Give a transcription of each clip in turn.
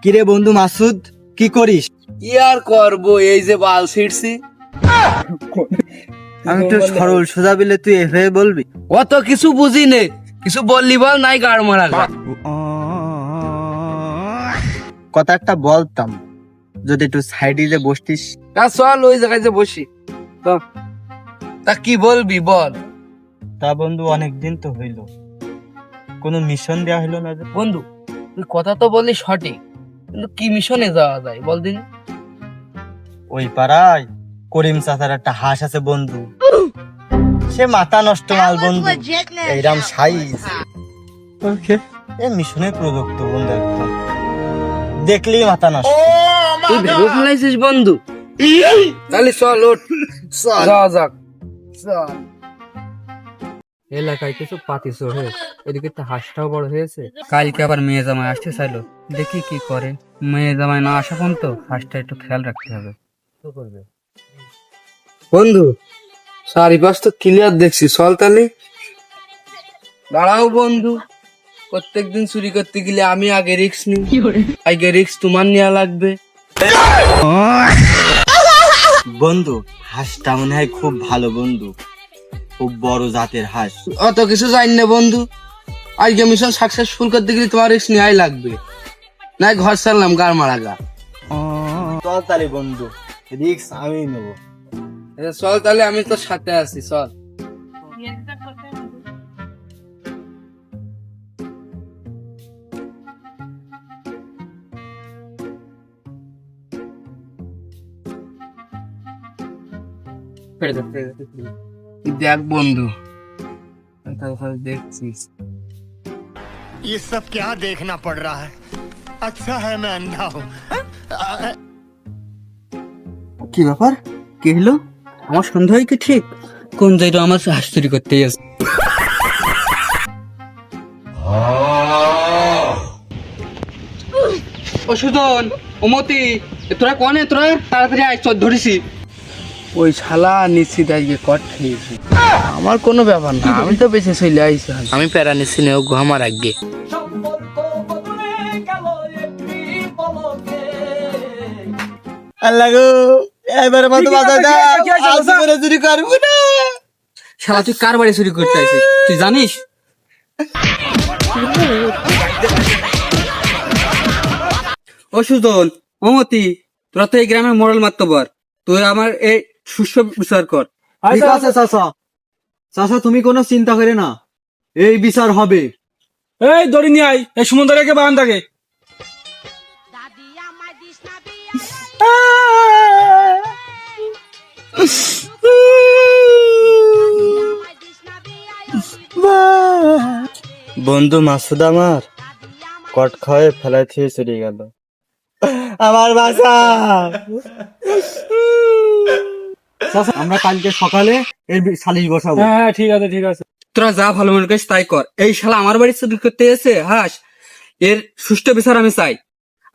কিরে বন্ধু মাসুদ, কি করিস? কি আর করবো, এই যে বাল ছিড়ছি। আমি তো সরল সোজা বিলে তুই এভাবে বলবি? অত কিছু বুঝি নে, কিছু বললি বল, নাই গাড় মারা গা। কথা একটা বলতাম, যদি একটু সাইডে যে বসতিস। তা চল ওই জায়গায় যে বসি। তো, তা কি বলবি বল। তা বন্ধু অনেকদিন তো হইল, কোনো মিশন দেওয়া হইলো না যে? বন্ধু তুই কথা তো বললি সঠিক, কিন্তু কি মিশনে যাওয়া যায় বল দিন। ওই পাড়ায় করিম চাচার একটা হাঁস আছে বন্ধু, সে মাথা নষ্ট মাল বন্ধু, এইরাম সাইজ। এ মিশনের প্রযুক্ত বন্ধু, একদম দেখলেই মাথা নষ্ট। তুই ভেবে ফেলাইছিস বন্ধু? তাহলে চল ওঠ, যাওয়া যাক। চল। এলাকায় কিছু পাতিস হয়ে এদিকে তো হাঁসটাও বড় হয়েছে। কালকে আবার মেয়ে জামাই আসতে চাইলো, দেখি কি করে। মেয়ে জামাই না আসা পর্যন্ত হাঁসটা একটু খেয়াল রাখতে হবে। বন্ধু চারিপাশ তো ক্লিয়ার দেখছি, চল তাহলে। দাঁড়াও বন্ধু, প্রত্যেকদিন চুরি করতে গেলে আমি আগে রিস্ক নিই, আগে রিস্ক তোমার নেওয়া লাগবে। বন্ধু হাঁসটা মনে হয় খুব ভালো বন্ধু, খুব বড় জাতের হাঁস। অত কিছু জানি না বন্ধু, আজকে মিশন সাকসেসফুল করতে গেলে তোমার রিস্ক নেওয়াই লাগবে, নাই ঘর ছাড়লাম গাড় মারা গা। চল তাহলে বন্ধু, রিক্স আমি নেবো। চল তাহলে, আমি তোর সাথে আছি, চল। দেখ বন্ধু, দেখছিস ये सब क्या देखना पड़ रहा है। अच्छा है मैं अंधा हूँ। কি ব্যাপার, কি হলো? আমার সন্দেহ হয় কি ঠিক? কোন জায়গা আমার হাঁস চুরি করতে গেছে। ও সুজন, ও মতি, তোরা কনে? তোরা তাড়াতাড়ি আয়, চল ধরেছি। ওই শালা নিশ্চিত আজকে কট খেয়েছি। আমার কোনো ব্যাপার না, আমি তো বেঁচে চলে আইছি, আমি প্যারা নিচ্ছি না, ও আমার আগে। আল্লাহ গো, এবারে মতো বাধা দাও, আজ করে চুরি করবো না। শালা তুই কার বাড়ি চুরি করতে আইছিস তুই জানিস? ও সুজন, ও মতি, তোরা তো এই গ্রামের মোড়ল মাত্তবর, তুই আমার এই সুস্থ বিচার কর। ঠিক আছে চাচা, চাচা তুমি কোনো চিন্তা করে না, এই বিচার হবে। এই দড়ি নিয়ে আয়, এই সমুদ্রকে বান থাকে। বন্ধু মাসুদ আমার কট খাওয়ায় ফেলাই থেকে চলে গেল, আমার বাসা। আমরা কালকে সকালে এর সালিশ বসাবো। হ্যাঁ ঠিক আছে ঠিক আছে। তোরা যা ভালো মনে করিস তাই কর। এই শালা আমার বাড়ি চুরি করতে এসে হাস, এর সুষ্ঠু বিচার আমি চাই।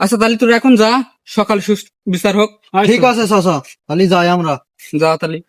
আচ্ছা তাহলে তোরা এখন যা, সকাল সুষ্ঠু বিচার হোক। ঠিক আছে চাচা, তাহলে যাই আমরা। যা তাহলে।